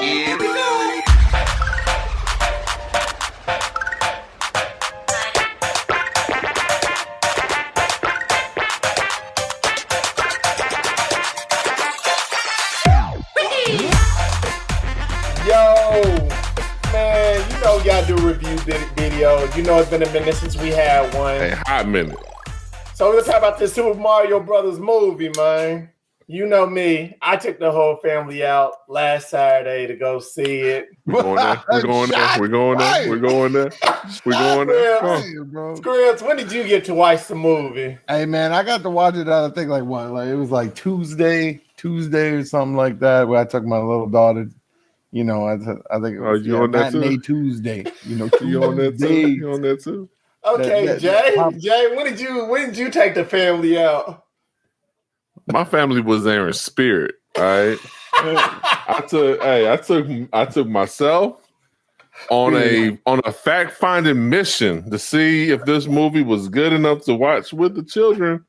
Here we go. Yo, man, you know y'all do review videos. You know it's been a minute since we had one. A hot minute. So we're gonna talk about this Super Mario Brothers movie, man. You know me. I took the whole family out last Saturday to go see it. We're going there. We're going there. We're going there. We're going there. We're going there. Scribs, when did you get to watch the movie? Hey man, I got to watch it. I think like what? Like it was like Tuesday or something like that. Where I took my little daughter. You know, I think it was you on that too? Tuesday. You know, you on that too? You on that too? Okay, Jay, when did you take the family out? My family was there in spirit. All right. I took myself on a fact finding mission to see if this movie was good enough to watch with the children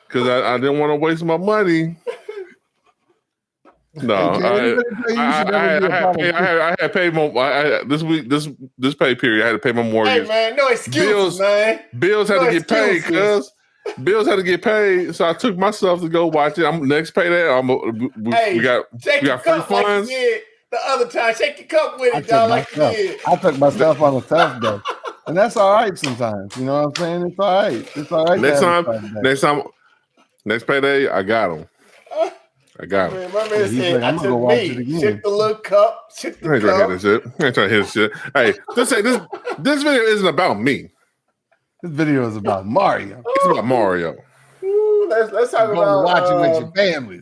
because I didn't want to waste my money. No, I had paid more this week. This pay period, I had to pay my mortgage. Hey man, no excuses, man. Bills had to get paid, cuz bills had to get paid. So I took myself to go watch it. I'm next payday. We got free funds. Like the other time, shake your cup with it, y'all. Like you did. I took myself on a tough day, and that's all right sometimes. You know what I'm saying? It's all right. It's all right. Next payday, I got them. I got him. My man said, I took me. Check the little cup. Check the cup. I ain't trying to hit shit. Hey, this video isn't about me. This video is about Mario. It's about Mario. Ooh, let's talk about watching with your family.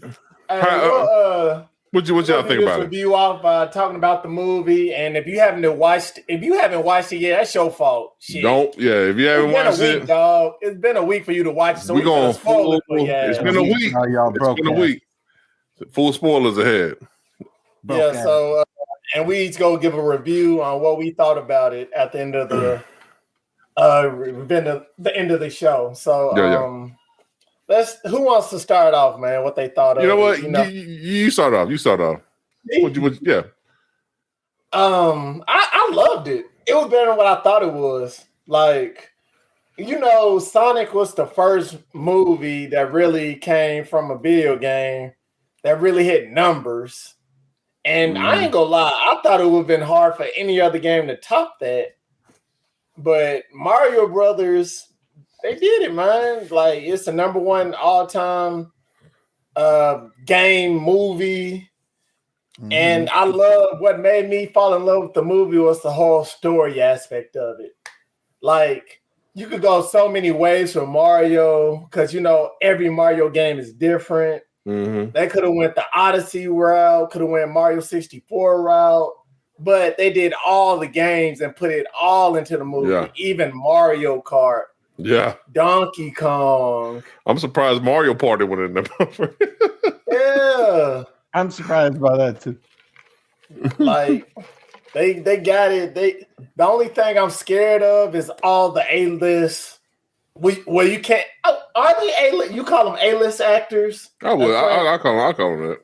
What y'all think about it? Review off talking about the movie, and if you haven't watched it yet, that's your fault. Shit. If you haven't watched it, dog, it's been a week for you to watch it. So we're going spoil it for you. It's been a week. It's been a week. Full spoilers ahead. So and we each go give a review on what we thought about it at the end of the end of the show. So who wants to start off, man? What they thought of? You know what? You start off. I loved it. It was better than what I thought it was. Like, you know, Sonic was the first movie that really came from a video game that really hit numbers. And I ain't gonna lie, I thought it would have been hard for any other game to top that. But Mario Brothers, they did it, man. Like, it's the number one all-time game movie. And I love what made me fall in love with the movie was the whole story aspect of it. Like, you could go so many ways with Mario because, you know, every Mario game is different. They could have went the Odyssey route, could have went Mario 64 route, but they did all the games and put it all into the movie, even Mario Kart. Yeah. Donkey Kong. I'm surprised Mario Party went in there. Yeah. I'm surprised by that too. Like they got it. The only thing I'm scared of is all the A-list. Well, you can't. Are they A-list? You call them A-list actors? I would. I call them that.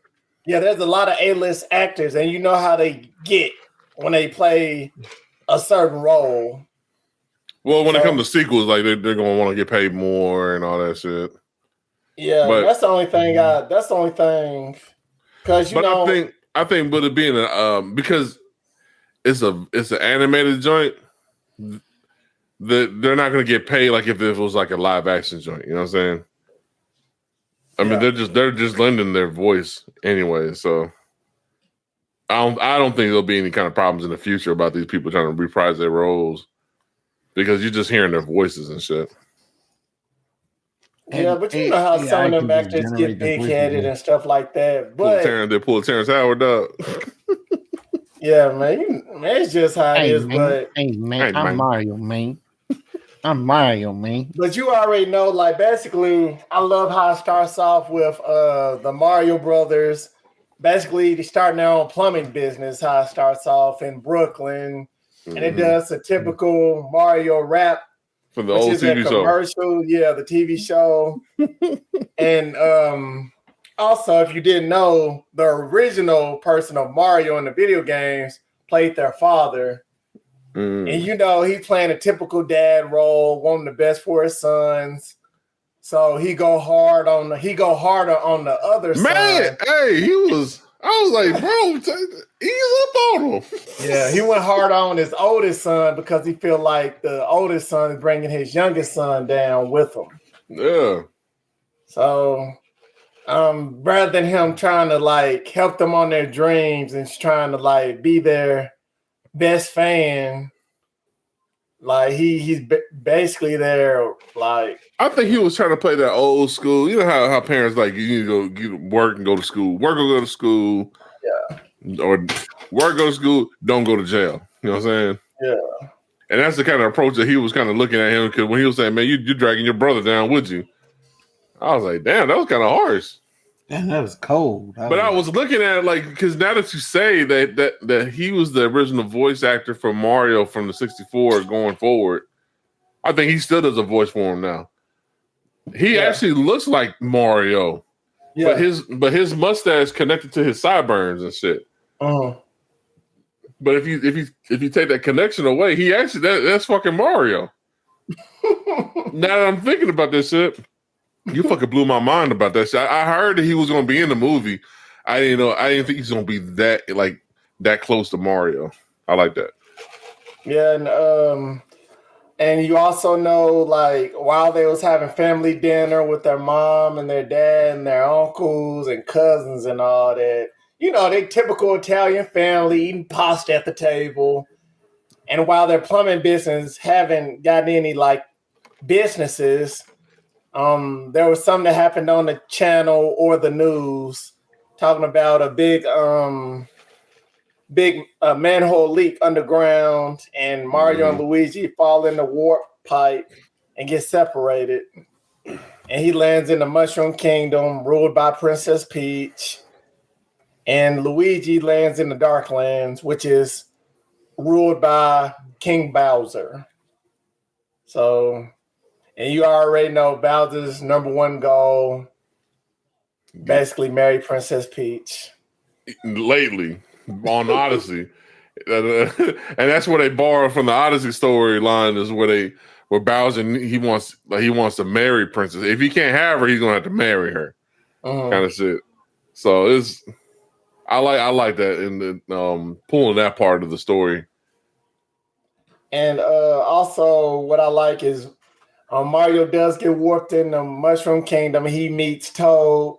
Yeah, there's a lot of A-list actors, and you know how they get when they play a certain role. Well, when it comes to sequels, like they're going to want to get paid more and all that shit. Yeah, but that's the only thing. That's the only thing. Because I think, with it being because it's an animated joint. They're not going to get paid like if it was like a live action joint. You know what I'm saying? I mean, they're just lending their voice anyway. So I don't think there'll be any kind of problems in the future about these people trying to reprise their roles because you're just hearing their voices and shit. Yeah, but you know how some of them actors get big-headed and stuff like that. But they pull Terrence Howard up. Yeah, man, it's just how it is. But I'm Mario, man. I'm Mario, man. But you already know, like, basically, I love how it starts off with the Mario Brothers. Basically, they starting their own plumbing business. How it starts off in Brooklyn, and it does a typical Mario rap from the old TV show. Commercial, yeah, the TV show. And also, if you didn't know, the original person of Mario in the video games played their father. And he's playing a typical dad role, wanting the best for his sons. So he go harder on the other Man, son. hey, I was like, bro, ease up on him. Yeah, he went hard on his oldest son because he feel like the oldest son is bringing his youngest son down with him. Yeah. So, rather than him trying to like help them on their dreams and trying to like be their best fan, like he's basically there. Like, I think he was trying to play that old school. You know how parents like you need to go work and go to school, work or go to school, or work go to school, don't go to jail. You know what I'm saying? Yeah. And that's the kind of approach that he was kind of looking at him because when he was saying, "Man, you're dragging your brother down with you," I was like, "Damn, that was kind of harsh." Damn, that was cold. I was looking at it like because now that you say that he was the original voice actor for Mario from the 64 going forward, I think he still does a voice for him now. He actually looks like Mario, but his mustache connected to his sideburns and shit. But if you take that connection away, he actually that's fucking Mario. Now that I'm thinking about this shit, you fucking blew my mind about that shit. I heard that he was going to be in the movie. I didn't think he's going to be that close to Mario. I like that. Yeah, and you also know, like, while they was having family dinner with their mom and their dad and their uncles and cousins and all that, they typical Italian family eating pasta at the table. And while their plumbing business haven't gotten any like businesses, there was something that happened on the channel or the news talking about a big manhole leak underground, and Mario and Luigi fall in the warp pipe and get separated. And he lands in the Mushroom Kingdom, ruled by Princess Peach. And Luigi lands in the Darklands, which is ruled by King Bowser. So, and you already know Bowser's number one goal, basically marry Princess Peach. Lately, on Odyssey. And that's where they borrow from the Odyssey storyline is where Bowser he wants to marry Princess. If he can't have her, he's gonna have to marry her. Kind of shit. So I like that in pulling that part of the story. And also what I like is Mario does get warped in the Mushroom Kingdom. He meets Toad.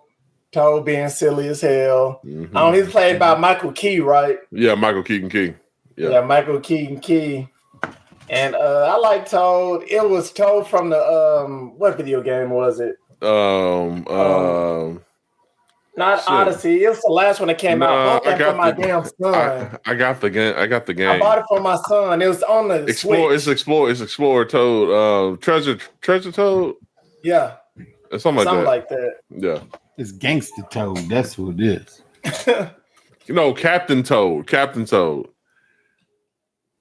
Toad being silly as hell. He's played by Michael Key, right? Yeah, Michael Keaton Key. Yeah, Michael Keaton Key. And I like Toad. It was Toad from the what video game was it? Not Odyssey. It was the last one that came out. I bought that for my damn son. I got the game. I bought it for my son. It was on the Switch. It's Explorer Toad. Treasure Toad. Yeah. Something like that. Yeah. It's Gangster Toad. That's who it is. Captain Toad.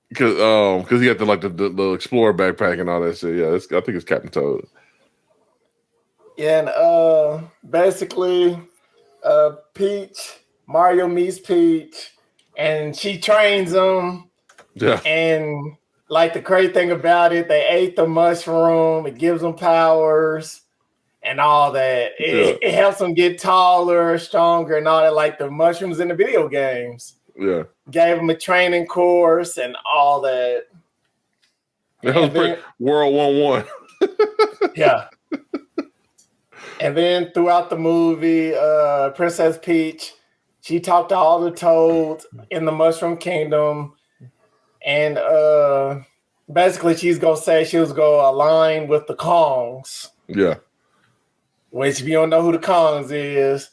Because he got the Explorer backpack and all that shit. Yeah, I think it's Captain Toad. Yeah, and basically, Mario meets Peach, and she trains him. Yeah. And like the crazy thing about it, they ate the mushroom. It gives them powers and all that. It helps them get taller, stronger, and all that. Like the mushrooms in the video games. Yeah. Gave him a training course and all that. That was pretty World 1-1. Yeah. And then throughout the movie, Princess Peach, she talked to all the Toads in the Mushroom Kingdom. And basically she's going to say she was going to align with the Kongs. Yeah. Which, if you don't know who the Kongs is,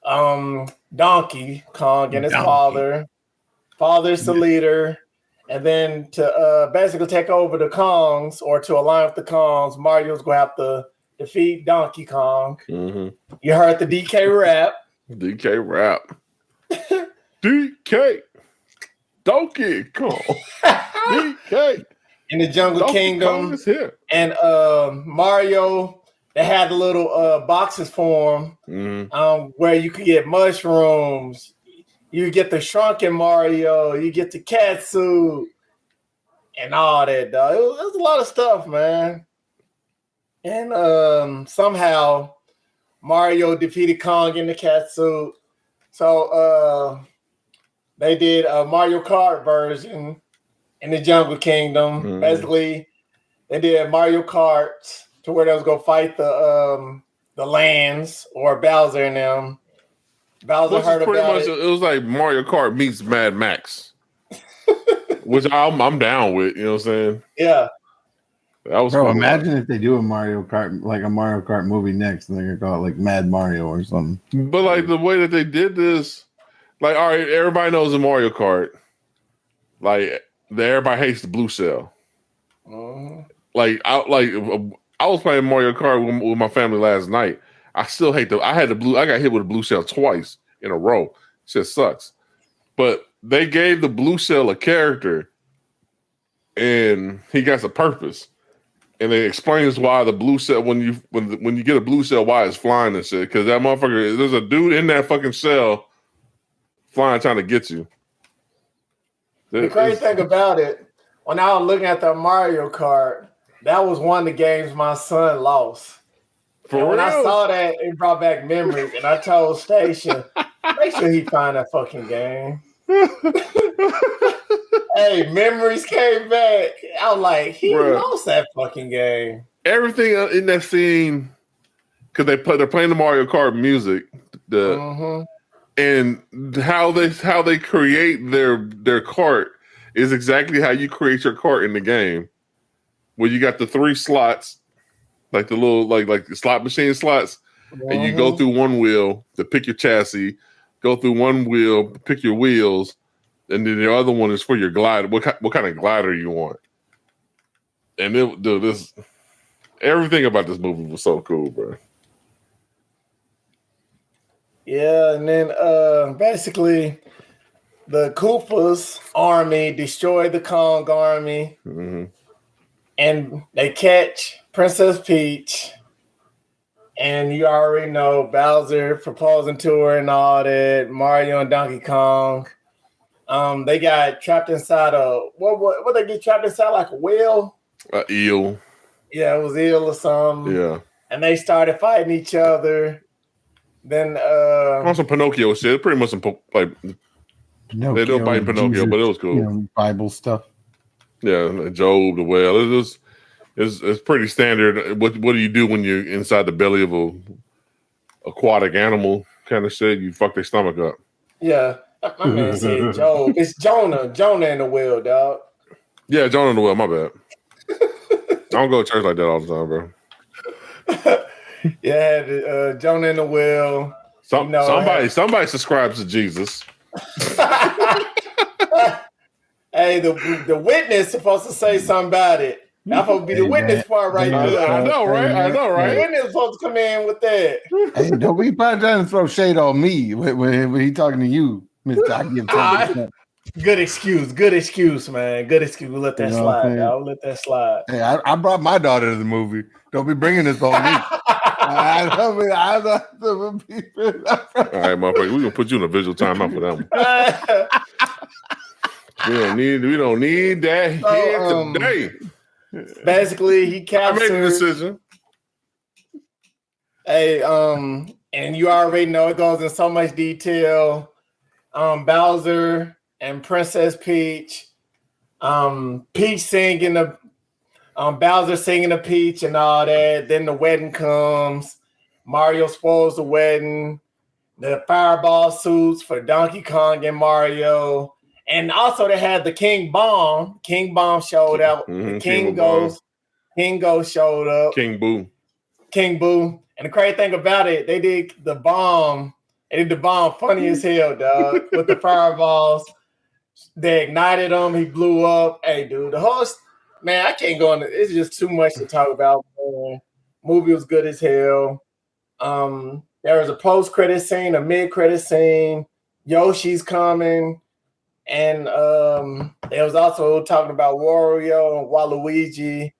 Donkey Kong and his father. Father's the leader. And then to basically take over the Kongs or to align with the Kongs, Mario's going to have to defeat Donkey Kong. Mm-hmm. You heard the DK rap. DK. Donkey Kong. DK. In the Jungle Donkey Kingdom. Kong is here. And Mario they had the little boxes for them, where you could get mushrooms. You get the shrunken Mario. You get the cat suit and all that, dog. It was a lot of stuff, man. And somehow Mario defeated Kong in the cat suit. So they did a Mario Kart version in the Jungle Kingdom. Basically, they did Mario Kart to where they was gonna fight the lands or Bowser and them. Bowser heard about it. It was like Mario Kart meets Mad Max, which I'm down with. You know what I'm saying? Yeah. That was Bro, cool. imagine if they do a Mario Kart, like a Mario Kart movie next, and they're gonna call it like Mad Mario or something. But like the way that they did this, like, all right, everybody knows in Mario Kart, like everybody hates the blue shell. Like I was playing Mario Kart with my family last night. I still hate I got hit with a blue shell twice in a row. Shit sucks. But they gave the blue shell a character, and he got a purpose. And it explains why the blue shell, when you get a blue shell, why it's flying and shit. Because that motherfucker, there's a dude in that fucking shell flying trying to get you. The crazy thing about it, when I was looking at the Mario Kart, that was one of the games my son lost. When I saw that, it brought back memories, and I told Station, make sure he find that fucking game. Hey, memories came back. I was like, he lost that fucking game. Everything in that scene, because they're playing the Mario Kart music, and how they create their kart is exactly how you create your kart in the game, where you got the 3 slots, like the little like the slot machine slots, and you go through one wheel to pick your chassis, go through one wheel, pick your wheels. And then the other one is for your glider. What kind of glider you want? And everything about this movie was so cool, bro. Yeah, and then basically the Koopa's army destroyed the Kong army, and they catch Princess Peach. And you already know Bowser proposing to her and all that. Mario and Donkey Kong. They got trapped inside what they get trapped inside, like a whale? Eel. Yeah, it was eel or something. Yeah. And they started fighting each other. Then on some Pinocchio shit. Pretty much some like Pinocchio, they don't fight Pinocchio, Jesus, but it was cool. Bible stuff. Yeah, Job, the whale. It's pretty standard. What do you do when you're inside the belly of a aquatic animal kind of shit? You fuck their stomach up. Yeah. My man said Job. It's Jonah. Jonah in the wheel, dog. Yeah, Jonah in the wheel. My bad. I don't go to church like that all the time, bro. Yeah, Jonah in the wheel. Somebody subscribes to Jesus. Hey, the witness supposed to say something about it. That's supposed to be the witness part right there. I know, right? The witness supposed to come in with that. Hey, don't be trying to throw shade on me when he talking to you, Mr. I give 10%. Good excuse, man. Good excuse. We'll let that slide, dog. We'll let that slide. Hey, I brought my daughter to the movie. Don't be bringing this on me. All right, motherfucker. We're gonna put you in a visual timeout for that one. We don't need that here today. Basically, he captured. I made a decision. Hey, and you already know it goes in so much detail. Bowser and Princess Peach. Peach singing the Bowser singing the Peach and all that. Then the wedding comes. Mario spoils the wedding. The fireball suits for Donkey Kong and Mario. And also they had the King Bomb. King Bomb showed up. The King Ghost showed up. King Boo. And the crazy thing about it, they did the bomb. They did the bomb funny as hell, dog. With the fireballs. They ignited him. He blew up. Hey, dude, the host, man, I can't go into. It's just too much to talk about. Man. Movie was good as hell. There was a post-credit scene, a mid-credit scene. Yoshi's coming. And it was also talking about Wario and Waluigi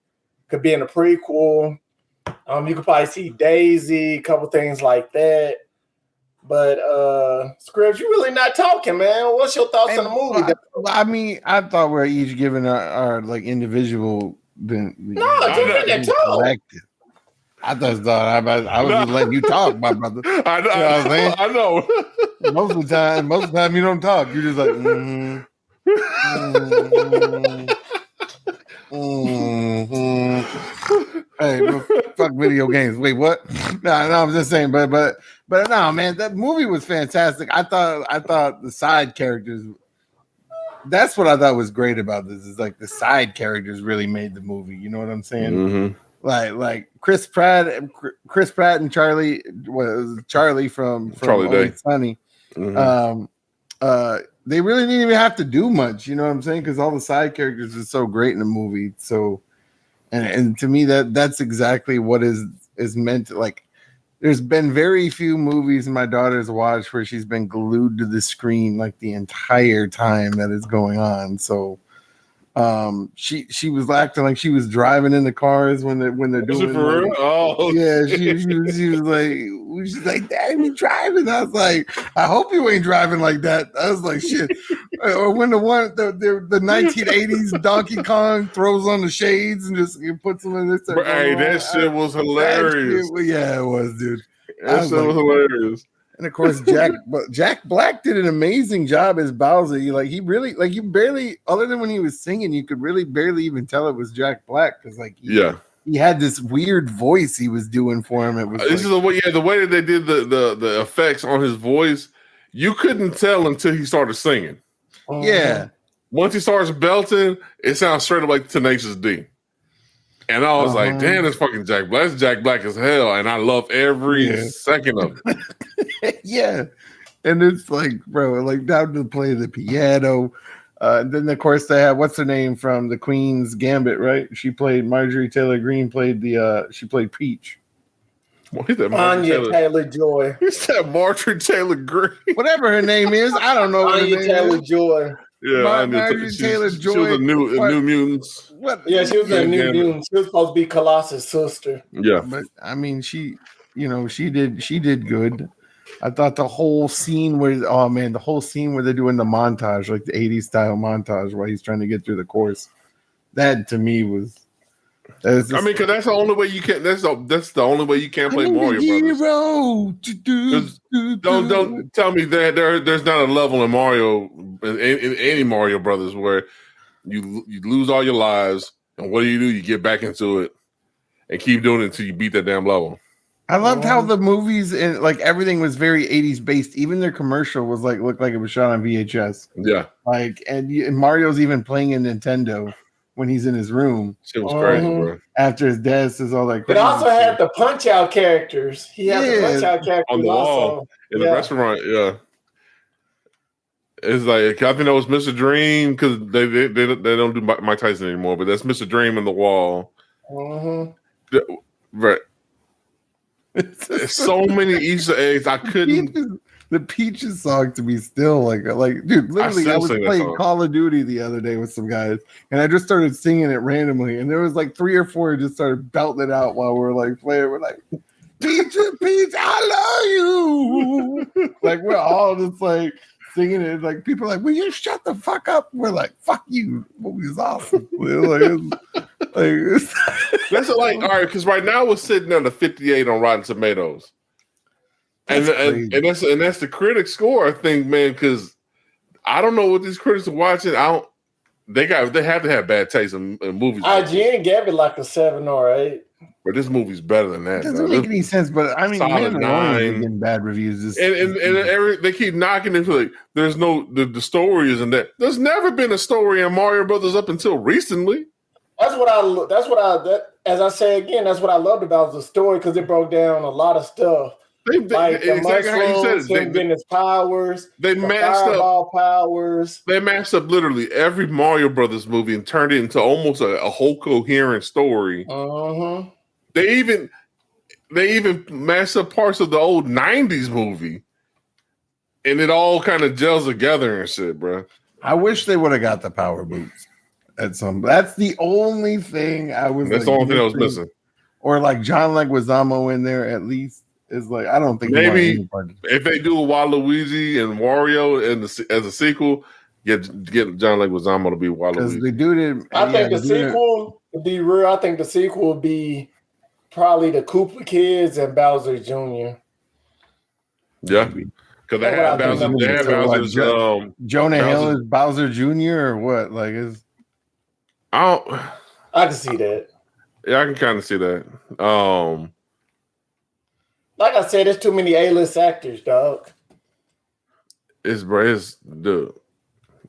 could be in a prequel. You could probably see Daisy, a couple things like that. But Scribs, you really not talking, man. What's your thoughts on the movie? I mean, I thought we're each giving our like individual. No, just in talk. I thought I was just letting you talk, my brother. I know. Most of the time you don't talk. You're just like, Hey, fuck video games. Wait, what? No, I'm just saying, but no, man, that movie was fantastic. I thought the side characters. That's what I thought was great about this. Is like the side characters really made the movie. You know what I'm saying? Mm-hmm. Like Chris Pratt and Charlie from Charlie Day. Sunny. Mm-hmm. They really didn't even have to do much. You know what I'm saying? Because all the side characters are so great in the movie. So, and to me that's exactly what is meant to, like. There's been very few movies my daughter's watched where she's been glued to the screen like the entire time that it's going on. So she was acting like she was driving in the cars when they're doing for real? Oh yeah, she was like, Dad, you driving? I was like, I hope you ain't driving like that. I was like, shit. Or when the 1980s Donkey Kong throws on the shades and just puts them in this. Hey, that shit was hilarious. Yeah, it was, dude. That shit was hilarious. And of course, Jack Black did an amazing job as Bowser. You barely, other than when he was singing, you could really barely even tell it was Jack Black because he had this weird voice he was doing for him. It was the way that they did the effects on his voice, you couldn't tell until he started singing. Yeah. Once he starts belting, it sounds straight up like Tenacious D. And I was like, damn, that's fucking Jack Black. That's Jack Black as hell. And I love every second of it. Yeah. And it's like, bro, like down to play the piano. Then of course they have what's her name from the Queen's Gambit, right? She played Marjorie Taylor Greene, she played Peach. Anya Taylor-Joy. He said Marjorie Taylor Greene. Whatever her name is, I don't know. Anya Taylor-Joy. Yeah, Marjorie Taylor-Joy. She was a New Mutants. Yeah, she was a New Mutants. She was supposed to be Colossus' sister. Yeah, but I mean, she did good. I thought the whole scene where they're doing the montage, like the 80s style montage, while he's trying to get through the course. That to me was. Because that's the only way you can. That's the only way you can play Mario Brothers. Don't tell me that there's not a level in Mario in any Mario Brothers where you lose all your lives, and what do? You get back into it and keep doing it until you beat that damn level. I loved how the movies and like everything was very 80s based. Even their commercial was looked like it was shot on VHS. Yeah, and Mario's even playing a Nintendo when he's in his room. Shit was crazy, bro. After his dad says all that. It also had the Punch Out characters. He had the Punch Out characters on the wall in the restaurant. Yeah, it's like I think that was Mr. Dream because they don't do Mike Tyson anymore, but that's Mr. Dream on the wall. Right. So many Easter eggs. I couldn't. The Peaches song to me still like dude, literally I was playing Call of Duty the other day with some guys and I just started singing it randomly and there was like 3 or 4 just started belting it out while we're like playing. We're like, Peach, I love you. Like we're all just like singing it. Like people are like, will you shut the fuck up? We're like, fuck you. The movie is awesome. That's like all right, because right now we're sitting on the 58 on Rotten Tomatoes. And that's the critic score, I think, man, because I don't know what these critics are watching. They have to have bad taste in movies. IGN gave it like a 7 or 8. But this movie's better than that. It doesn't make any sense, but I mean, solid 9. Getting bad reviews. And they keep knocking into like there's no the story isn't that. There's never been a story in Mario Brothers up until recently. As I say again, that's what I loved about the story because it broke down a lot of stuff. Like the mushrooms, him getting his powers, they matched up powers. They matched up literally every Mario Brothers movie and turned it into almost a whole coherent story. They even matched up parts of the old 90s movie. And it all kind of gels together and shit, bro. I wish they would have got the power boots at some. That's the only thing I was. That's the only thing I was missing. or like John Leguizamo in there at least. Is like I don't think maybe if they do Waluigi and Wario as a sequel, get John Leguizamo to be Waluigi. Because the dude, I think the sequel, to be real, I think the sequel would be probably the Koopa Kids and Bowser Jr. Yeah, because they have Bowser. They have Bowser's. Jonah Hill is Bowser Jr. or what? Like is I can see that. Yeah, I can kind of see that. Like I said, there's too many A-list actors, dog. It's dude.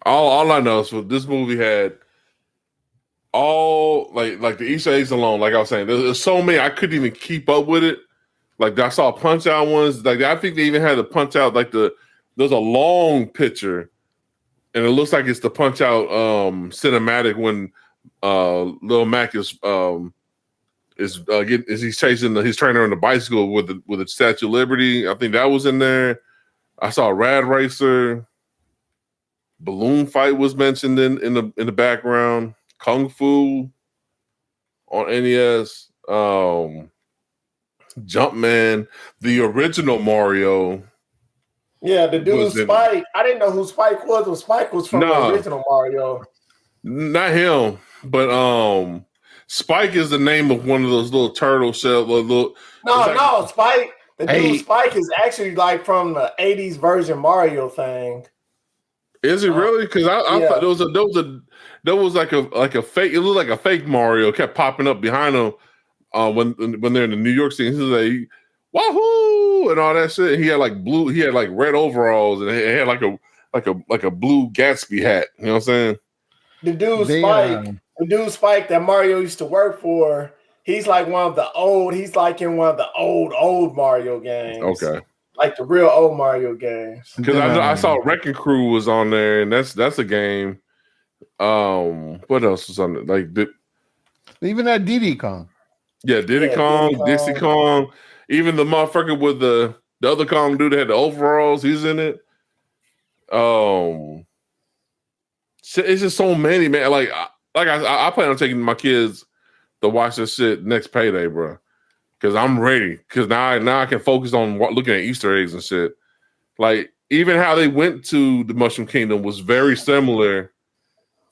All I know is this movie had all like the Easter eggs alone. Like I was saying, there's so many I couldn't even keep up with it. Like I saw punch out ones. Like I think they even had to punch out there's a long picture, and it looks like it's the punch out cinematic when Lil Mac is he's chasing his trainer on the bicycle with the Statue of Liberty. I think that was in there. I saw Rad Racer. Balloon Fight was mentioned in the background. Kung Fu on NES. Jumpman, the original Mario. Yeah, the dude Spike. I didn't know who Spike was. Well, Spike was from the original Mario. Not him, but Spike is the name of one of those little turtle shell. No, Spike. The dude Spike is actually like from the '80s version Mario thing. Is it really? Because I thought there was like a fake. It looked like a fake Mario kept popping up behind him when they're in the New York scene. He was like wahoo and all that shit. And he had like blue. He had like red overalls and he had like a blue Gatsby hat. You know what I'm saying? The dude Spike that Mario used to work for. He's like in one of the old Mario games. Okay. Like the real old Mario games. Because I saw Wrecking Crew was on there, and that's a game. What else was on there? Like they even had Diddy Kong. Yeah, Diddy Kong, Dixie Kong. Even the motherfucker with the other Kong dude that had the overalls, he's in it. It's just so many, man. Like I plan on taking my kids to watch this shit next payday, bro. Because I'm ready. Because now I can focus on looking at Easter eggs and shit. Like, even how they went to the Mushroom Kingdom was very similar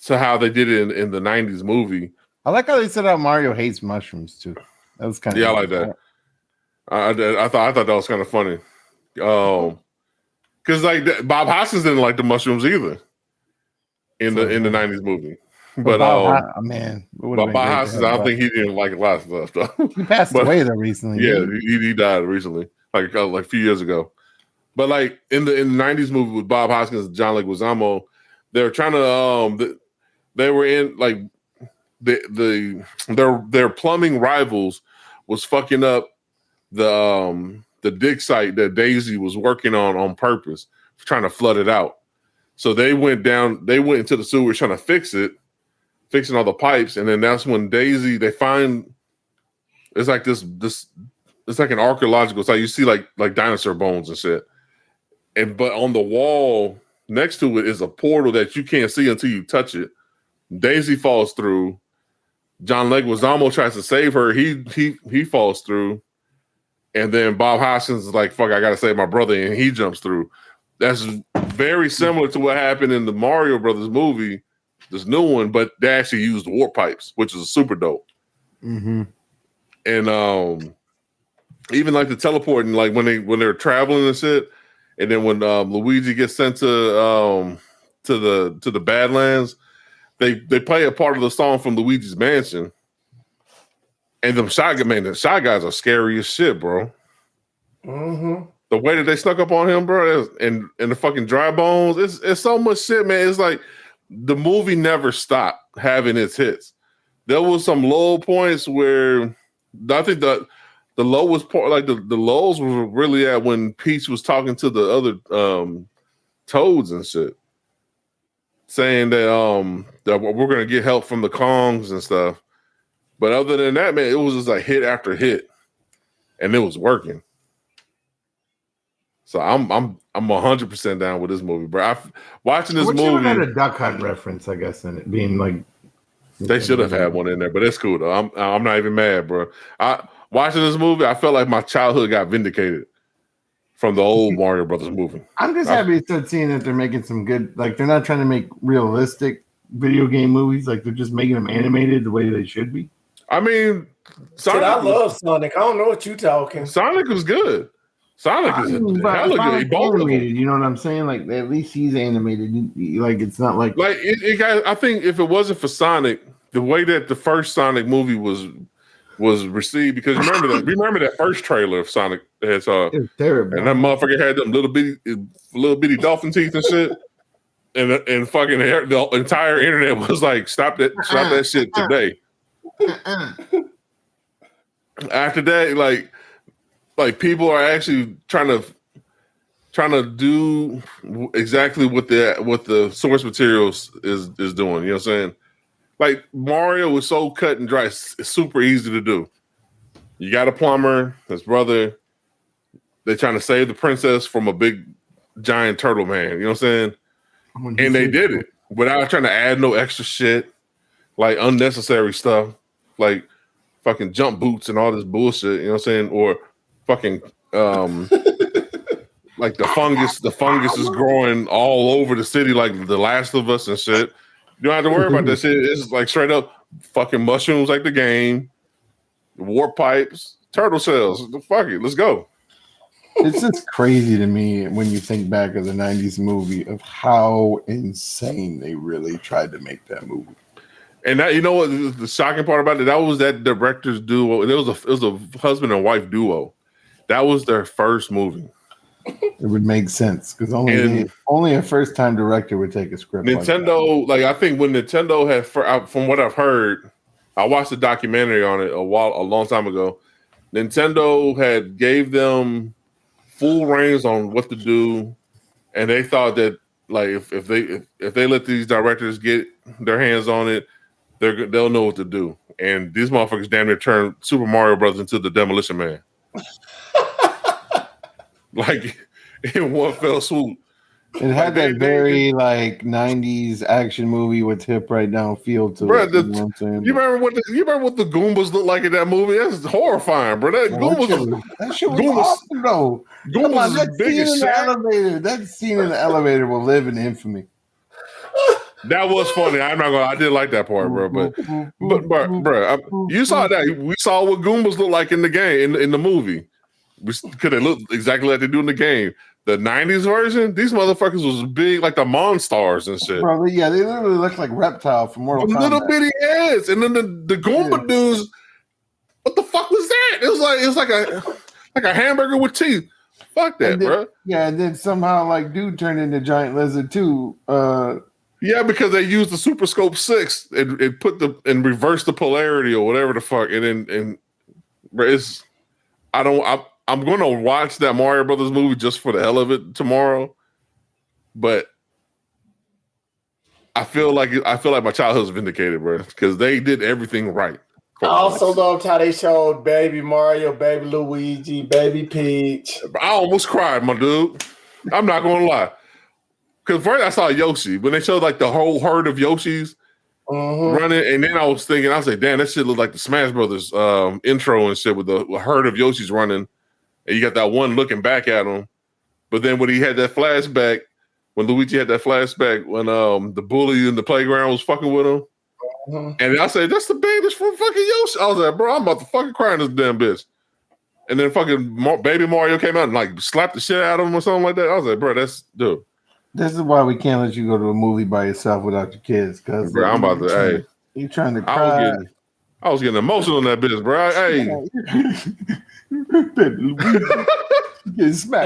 to how they did it in the 90s movie. I like how they said how Mario hates mushrooms, too. That was kind of... Yeah, I like that. I thought that was kind of funny. Because, like, Bob Hoskins didn't like the mushrooms either in the 90s movie. But Bob Hoskins, I don't think he didn't like a lot of stuff. Though. He passed away though recently. Yeah, he died recently, like a few years ago. But like in the 90s movie with Bob Hoskins and John Leguizamo, they were trying to they were in like their plumbing rivals was fucking up the dig site that Daisy was working on purpose, trying to flood it out. So they went into the sewers trying to fixing all the pipes, and then that's when they find it's like this it's like an archaeological site. You see like dinosaur bones and shit. But on the wall next to it is a portal that you can't see until you touch it. Daisy falls through. John Leguizamo tries to save her. He falls through. And then Bob Hoskins is like, fuck, I gotta save my brother, and he jumps through. That's very similar to what happened in the Mario Brothers movie. This new one, but they actually used warp pipes, which is super dope. Mm-hmm. And even like the teleporting, like when they're traveling and shit, and then when Luigi gets sent to the Badlands, they play a part of the song from Luigi's Mansion. And the Shy Guys are scary as shit, bro. Mm-hmm. The way that they snuck up on him, bro, and the fucking dry bones, it's so much shit, man. It's like the movie never stopped having its hits. There was some low points where I think the lowest part, like the lows were really at when Peach was talking to the other Toads and shit, saying that we're gonna get help from the Kongs and stuff. But other than that, man, it was just like hit after hit, and it was working. So I'm 100% down with this movie, bro. Watching this movie had a Duck Hunt reference, I guess, in it being like They should have had one in there, but it's cool though. I'm not even mad, bro. Watching this movie, I felt like my childhood got vindicated from the old Mario Brothers movie. I'm just happy to start seeing that they're making some good. Like they're not trying to make realistic video game movies. Like they're just making them animated the way they should be. I mean, I love Sonic. I don't know what you talking. Sonic was good. Sonic is hella good. Animated, you know what I'm saying? Like at least he's animated. Like it's not like it got. I think if it wasn't for Sonic, the way that the first Sonic movie was received, because remember that first trailer of Sonic the Hedgehog. It was terrible. And that motherfucker had them little bitty dolphin teeth and shit. And fucking the entire internet was like, stop that shit today. After that, like people are actually trying to do exactly what the source materials is doing. You know what I'm saying? Like Mario was so cut and dry, it's super easy to do. You got a plumber, his brother. They're trying to save the princess from a big giant turtle man. You know what I'm saying? And they did it without trying to add no extra shit, like unnecessary stuff, like fucking jump boots and all this bullshit. You know what I'm saying? Or fucking like the fungus is growing all over the city, like The Last of Us and shit. You don't have to worry about that shit. It's like straight up fucking mushrooms, like the game, warp pipes, turtle shells. Fuck it, let's go. It's just crazy to me when you think back of the 90s movie of how insane they really tried to make that movie. And that, you know what, the shocking part about it, that was that director's duo. It was a husband and wife duo. That was their first movie. It would make sense because only a first-time director would take a script. Nintendo, like I think when Nintendo had, from what I've heard, I watched a documentary on it a long time ago. Nintendo had gave them full reins on what to do, and they thought that like if they let these directors get their hands on it, they'll know what to do. And these motherfuckers damn near turned Super Mario Brothers into the Demolition Man. Like in one fell swoop. It had that very like 90s action movie with hip right down feel to it. You remember what the Goombas look like in that movie? That's horrifying, bro. That shit was awesome though. Goombas is big as shit. That scene in the elevator will live in infamy. That was funny. I'm not gonna. I did like that part, bro. But bro, you saw that. We saw what Goombas look like in the game, in the movie. Because they look exactly like they do in the game. The 90s version, these motherfuckers was big like the Monstars and shit. Bro, yeah, they literally look like Reptile from Mortal Kombat. Little bitty heads. And then the Goomba dudes, what the fuck was that? It was like a hamburger with teeth. Fuck that, bro. Yeah, and then somehow like dude turned into giant lizard too. Yeah, because they used the Super Scope 6 and reversed the polarity or whatever the fuck. And it's I'm going to watch that Mario Brothers movie just for the hell of it tomorrow, but I feel like my childhood's vindicated, bro, because they did everything right. I also loved how they showed Baby Mario, Baby Luigi, Baby Peach. I almost cried, my dude. I'm not going to lie, because first I saw Yoshi when they showed like the whole herd of Yoshis running, and then I was like, damn, that shit looked like the Smash Brothers intro and shit with the herd of Yoshis running. And you got that one looking back at him. But then when he had that flashback, when Luigi had that flashback, when the bully in the playground was fucking with him. And I said, that's the babies from fucking Yoshi. I was like, bro, I'm about to fucking cry in this damn bitch. And then fucking Baby Mario came out and like slapped the shit out of him or something like that. I was like, bro, dude. This is why we can't let you go to a movie by yourself without your kids. Because bro, I'm about to, you trying to cry. I was getting emotional in that bitch, bro. Hey. And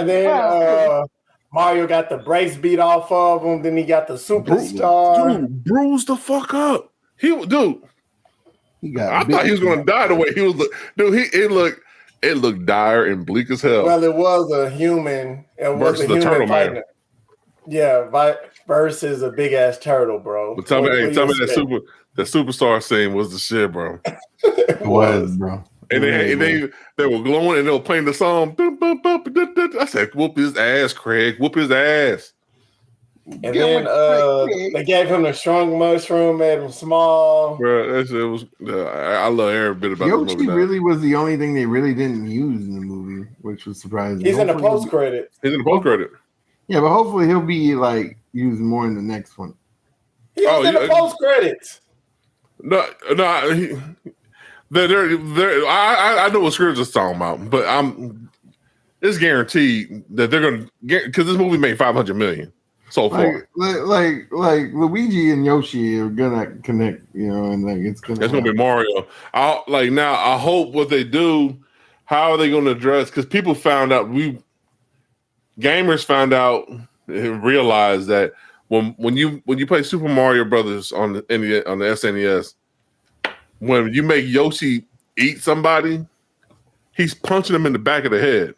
then Mario got the brace beat off of him. Then he got the superstar. Dude, bruised the fuck up. I thought he was going to die the way he was. Dude, it looked dire and bleak as hell. Well, it was a human. It was versus the turtle man. Yeah, versus a big ass turtle, bro. But tell me that superstar scene was the shit, bro. It was, bro. And they were glowing and they were playing the song. I said, whoop his ass, Craig. Whoop his ass. And then they gave him the strong mushroom, made him small. Bro, that shit was. I love every bit about Yoshi this movie. Really was the only thing they really didn't use in the movie, which was surprising. He's in the post credit. He's in the post credit. Yeah, but hopefully he'll be like used more in the next one. He was in the post credits. No. I know what Scribs is talking about, but it's guaranteed that they're gonna get because this movie made $500 million so far. Like Luigi and Yoshi are gonna connect, and like it's gonna be Mario. I hope what they do. How are they gonna address? Because people found out gamers found out and realized that when you play Super Mario Brothers on the SNES. When you make Yoshi eat somebody, he's punching him in the back of the head.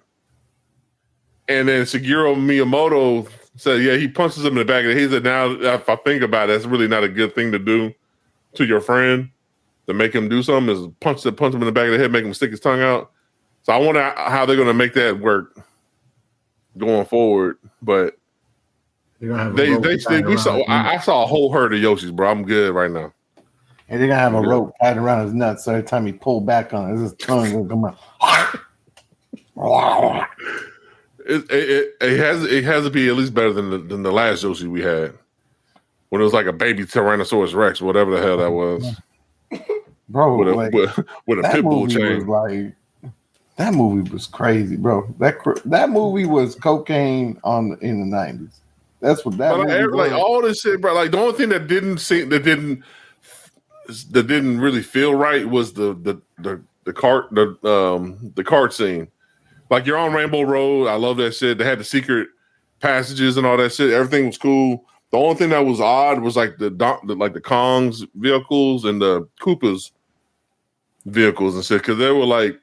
And then Shigeru Miyamoto said, yeah, he punches him in the back of the head. He said, now, if I think about it, that's really not a good thing to do to your friend, to make him do something, is punch him in the back of the head, make him stick his tongue out. So I wonder how they're going to make that work going forward. But I saw a whole herd of Yoshis, bro. I'm good right now. And they're gonna have a rope tied around his nuts, so every time he pull back on it, his tongue will come out. It has to be at least better than the last Yoshi we had, when it was like a baby Tyrannosaurus Rex, whatever the hell that was. Bro, with a pit bull chain. That movie was crazy, bro. That movie was cocaine in the 90s. That's what that movie was. Like all this shit, bro. Like the only thing that didn't really feel right was the cart scene. Like you're on Rainbow Road. I love that shit. They had the secret passages and all that shit. Everything was cool. The only thing that was odd was like the Kong's vehicles and the Koopa's vehicles and shit, because they were like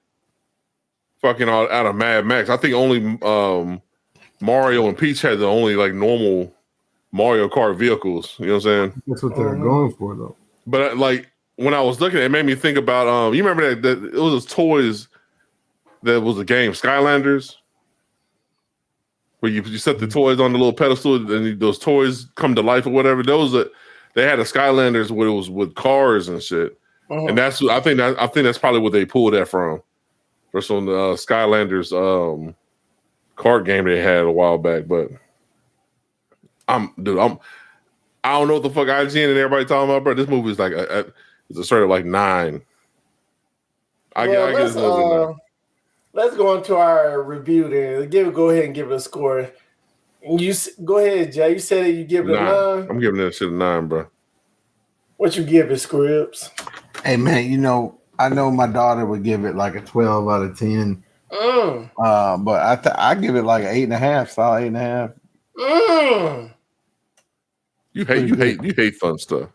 fucking out of Mad Max. I think only Mario and Peach had the only like normal Mario Kart vehicles. You know what I'm saying? That's what they're going for, though. But like when I was looking, it made me think about you remember that it was those toys that was a game, Skylanders, where you set the toys on the little pedestal and those toys come to life or whatever. They had a Skylanders where it was with cars and shit, and I think that's probably what they pulled that from. For some Skylanders card game they had a while back, but I don't know what the fuck IGN and everybody talking about, bro. This movie is like it's a sort of like 9. Let's go into our review then. Go ahead and give it a score. You go ahead, Jay. You said you give it a 9. I'm giving that shit a 9, bro. What you give it, Scribs? Hey man, I know my daughter would give it like a 12 out of 10. But I give it like an 8.5, solid 8.5. You hate fun stuff.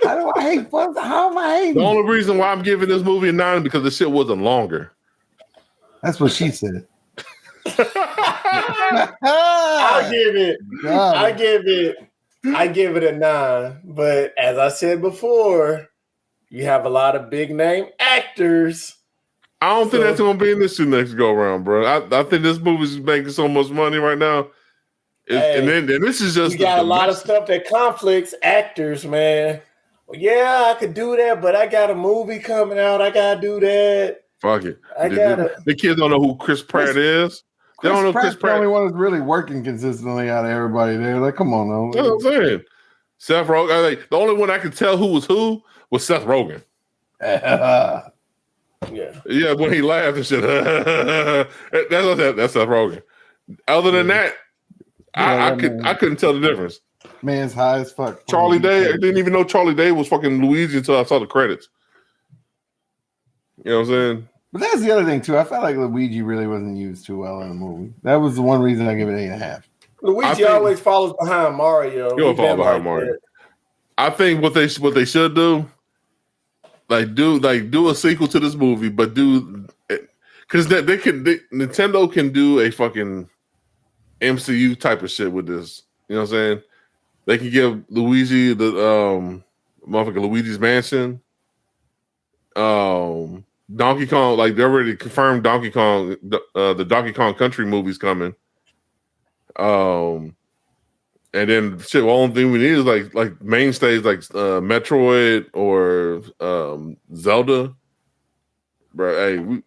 How do I hate fun? How am I hating? The only reason why I'm giving this movie a 9 is because the shit wasn't longer. That's what she said. I give it a 9. But as I said before, you have a lot of big name actors. I don't think that's going to be in this next go around, bro. I think this movie's making so much money right now. And this is just you got a lot of stuff that conflicts actors, man. Well, yeah, I could do that, but I got a movie coming out. I gotta do that. Fuck it. The kids don't know who Chris Pratt is. They don't know Chris Pratt. The only one that's really working consistently out of everybody there. Like, come on, now. That's what I'm saying. Seth Rogen. The only one I could tell who was Seth Rogen. Yeah, when he laughed and shit. That's Seth Rogen. Other than that, I couldn't tell the difference. Man's high as fuck. Charlie Day, I didn't even know Charlie Day was fucking Luigi until I saw the credits. You know what I'm saying? But that's the other thing too. I felt like Luigi really wasn't used too well in the movie. That was the one reason I give it 8.5. Luigi always follows behind Mario. He'll follow behind Mario. I think what they should do, do a sequel to this movie, but because Nintendo can do a fucking MCU type of shit with this. You know what I'm saying? They can give Luigi the motherfucking Luigi's Mansion. Donkey Kong, like they already confirmed Donkey Kong, the Donkey Kong Country movie's coming. And then shit, the only thing we need is like mainstays like Metroid or Zelda. Bro,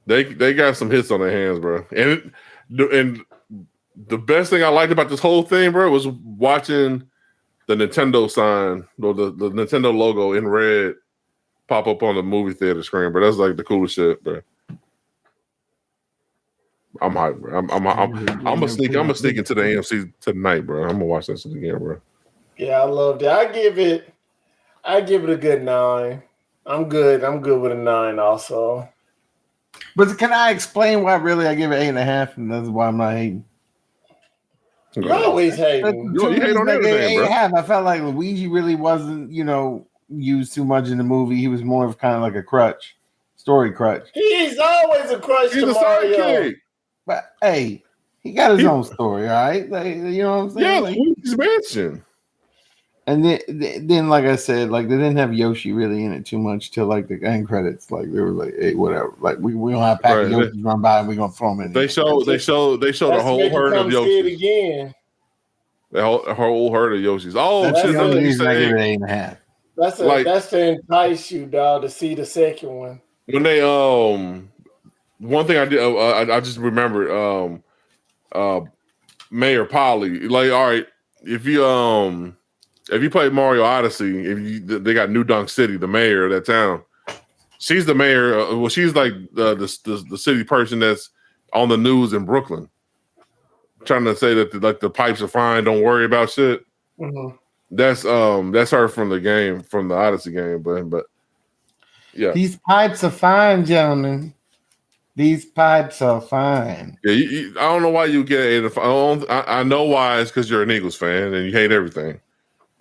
hey, they got some hits on their hands, bro. And the best thing I liked about this whole thing, bro, was watching the Nintendo sign or the Nintendo logo in red pop up on the movie theater screen, bro. That's like the coolest shit, bro. I'm hyped, bro. I'm gonna sneak into the AMC tonight, bro. I'm gonna watch that shit again, bro. Yeah, I loved it. I give it a good 9. I'm good with a 9 also. But can I explain why really I give it 8.5, and that's why I'm not hating? You always hating. You hate on everything, bro. 8.5. I felt like Luigi really wasn't, used too much in the movie. He was more of kind of like a crutch, story crutch. He's always a crutch to Mario. Sidekick. But hey, he got his own story, all right? Like, you know what I'm saying? Yeah, like, Luigi's Mansion. And then, like I said, like they didn't have Yoshi really in it too much till like the end credits. Like they were like, "Hey, whatever." Like we don't have a pack of Yoshis run by, and we're gonna throw them in. They showed a whole herd of Yoshis. Again. The whole herd of Yoshis. Oh, that's shit! the only reason I give it 8.5. That's to entice you, dog, to see the second one. When they one thing I did, I just remembered Mayor Polly. Like, all right, if you play Mario Odyssey, they got New Dunk City, the mayor of that town. She's the mayor. She's like the city person that's on the news in Brooklyn, trying to say that the pipes are fine. Don't worry about shit. Mm-hmm. That's her from the game, from the Odyssey game. But yeah, these pipes are fine, gentlemen. These pipes are fine. Yeah, I don't know why you get 8.5. I know why. It's because you're an Eagles fan and you hate everything.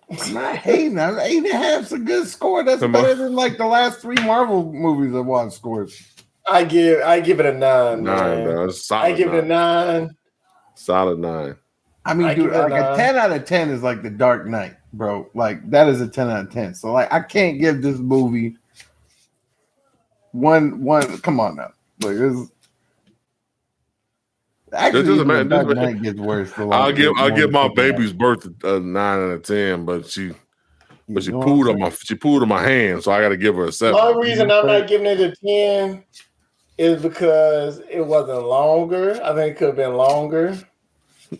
I'm not hating. 8.5 is a good score. That's better than like the last 3 Marvel movies I watched scores. I give it a 9. 9, bro. I give it a 9. Solid 9. I mean, dude, like a 10 out of 10 is like The Dark Knight, bro. Like that is a 10 out of 10. So like I can't give this movie one. Come on now, like this. Actually, The Dark Knight gets worse. I'll give my baby's birth a 9 out of 10, but she pooed on my hand, so I got to give her a 7. The only reason I'm not giving it a 10 is because it wasn't longer. I think it could have been longer.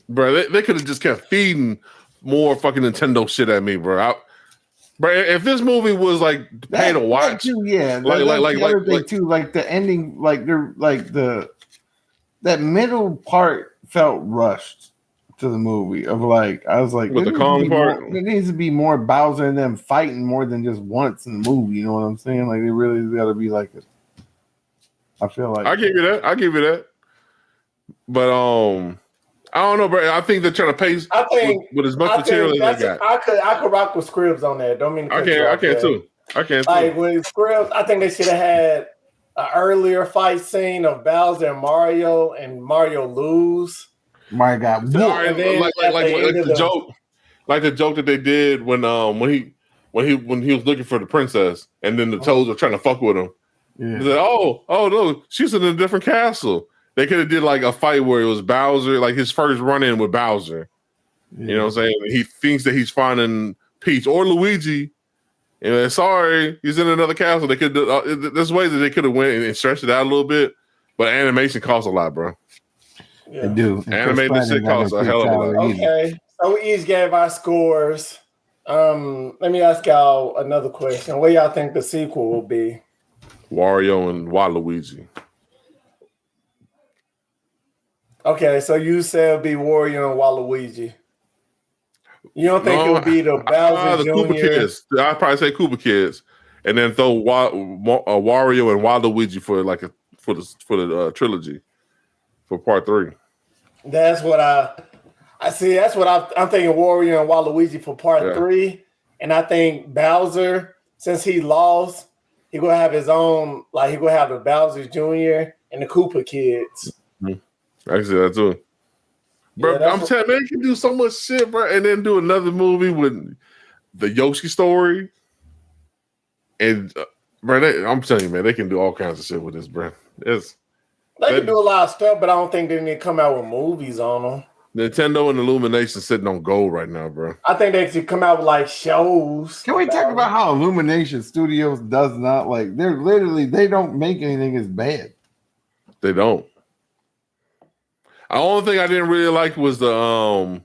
Bro, they could have just kept feeding more fucking Nintendo shit at me, bro. Bro, if this movie was like pay to watch, like the ending, like they're like that middle part felt rushed to the movie. Of like, I was like, with the Kong part, there needs to be more Bowser and them fighting more than just once in the movie. You know what I'm saying? Like, it really got to be like I feel like I give you that. But I don't know, bro. I think they're trying to pace. I think with as much material as they got. I could rock with Scribs on that. Don't mean to I can too. Like with Scribs, I think they should have had an earlier fight scene of Bowser and Mario lose. My God, like the joke, like the joke that they did when he was looking for the princess, and then the Toads were trying to fuck with him. Yeah. He said, "Oh no, she's in a different castle." They could have did like a fight where it was Bowser, like his first run-in with Bowser. Yeah. You know what I'm saying? He thinks that he's finding Peach or Luigi. And sorry, he's in another castle. They could. There's ways that they could have went and stretched it out a little bit, but animation costs a lot, bro. Yeah. They do. Animating this shit costs a hell of a lot. Okay, so we each gave our scores. Let me ask y'all another question. What y'all think the sequel will be? Wario and Waluigi. Okay, so you said it'll be Wario and Waluigi. You don't think it would be the Bowser Jr.? Koopa Kids. I'd probably say Koopa Kids, and then throw Wario and Waluigi for the trilogy for part 3. That's what I see. That's what I'm thinking. Wario and Waluigi for part 3, and I think Bowser, since he lost, he gonna have his own. Like he gonna have the Bowser Jr. and the Koopa Kids. Mm-hmm. I see that too. Bro, I'm telling you, they can do so much shit, bro, and then do another movie with the Yoshi story. And bro, I'm telling you, man, they can do all kinds of shit with this, bro. They can do a lot of stuff, but I don't think they need to come out with movies on them. Nintendo and Illumination sitting on gold right now, bro. I think they should come out with like shows. Can we talk about how Illumination Studios does not like? They don't make anything as bad. They don't. The only thing I didn't really like was the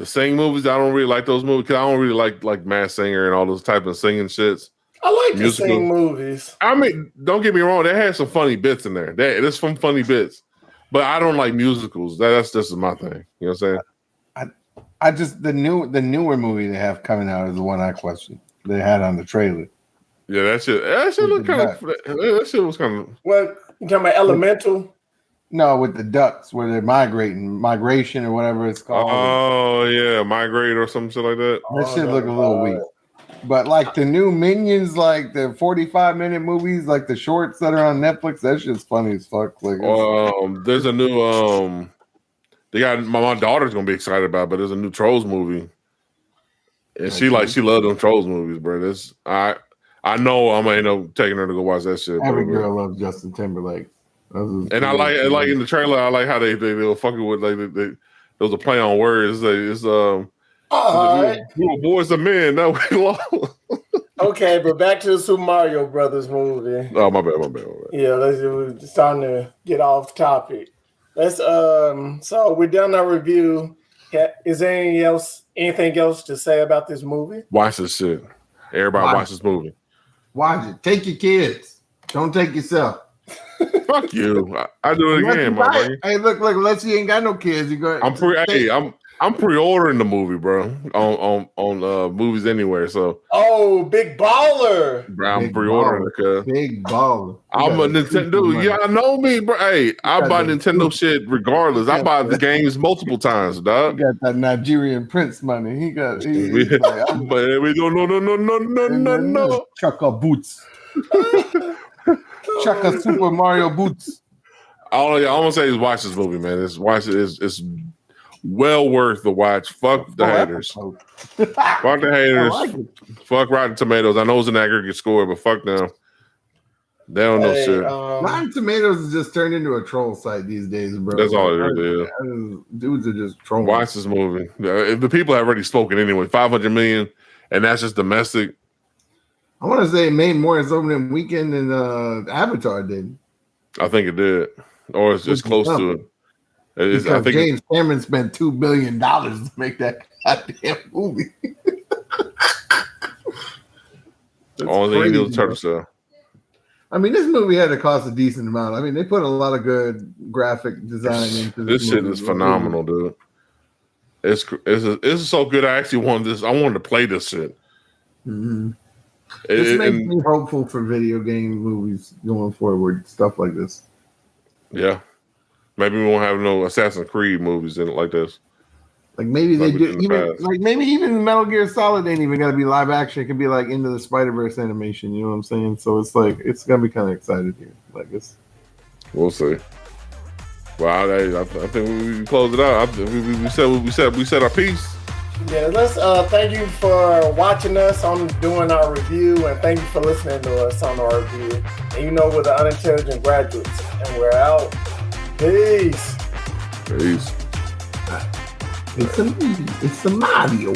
Sing movies. I don't really like those movies because I don't really like Masked Singer and all those type of singing shits. I like the Sing movies. I mean, don't get me wrong. They had some funny bits in there. There's some funny bits. But I don't like musicals. That's just my thing. You know what I'm saying? I just the newer movie they have coming out is the one I question. They had on the trailer. Yeah, that shit looked kind of. That shit was kind of. What you talking about? Elemental? No, with the ducks where they're migration or whatever it's called. Oh yeah, migrate or some shit like that. That shit look a little weak. But like the new Minions, like the 45-minute movies, like the shorts that are on Netflix, that shit's funny as fuck. Like, there's a new they got my daughter's gonna be excited about, but there's a new Trolls movie, and she loves them Trolls movies, bro. I know I'm gonna end up taking her to go watch that shit. Every girl loves Justin Timberlake, and I like in the trailer. I like how they were fucking with there was a play on words. It's boys are men. No, okay, but back to the Super Mario Brothers movie. Oh, my bad. Yeah, we're starting to get off topic. Let's so we're done our review. Is there anything else to say about this movie? Watch this shit. Everybody watch this movie. Watch it. Take your kids. Don't take yourself. Fuck you. I do it again, my buddy. Hey, look, let's see, you ain't got no kids. You go. I'm pre-ordering the movie, bro, on Movies Anywhere. So, big baller. Bro, I'm pre-ordering it, cuz. Big baller. I'm a Nintendo. Y'all know me, bro. Hey, I buy Nintendo shit regardless. I buy the games multiple times, dog. He got that Nigerian prince money. But we don't no. Chaka boots. Chaka Super Mario boots. All I'm gonna say is watch this movie, man. It's well worth the watch. Fuck the haters. Fuck the haters. Fuck Rotten Tomatoes. I know it's an aggregate score, but fuck them. They don't know shit. Rotten Tomatoes has just turned into a troll site these days, bro. That's all it is. Dudes are just trolling. Watch this movie. The people have already spoken anyway. 500 million, and that's just domestic. I want to say it made more its opening weekend than Avatar did. I think it did, or it's just close to it. I think James Cameron spent $2 billion to make that goddamn movie. Only thing he did was turtle shell. I mean, this movie had to cost a decent amount. I mean, they put a lot of good graphic design into this. This shit is phenomenal, dude. It's so good. I actually wanted this. I wanted to play this shit. Mm-hmm. This makes me hopeful for video game movies going forward. Stuff like this. Yeah. Maybe we won't have no Assassin's Creed movies in it like this. Like maybe they do maybe even Metal Gear Solid ain't even gotta be live action. It could be like Into the Spider-Verse animation, you know what I'm saying? So it's like it's gonna be kind of excited here. Like it's we'll see. Well, I think we close it out. We said our piece. Yeah, let's thank you for watching us on doing our review, and thank you for listening to us on our review. And we're the Unintelligent Graduates, and we're out. Peace. Peace. It's a Mario.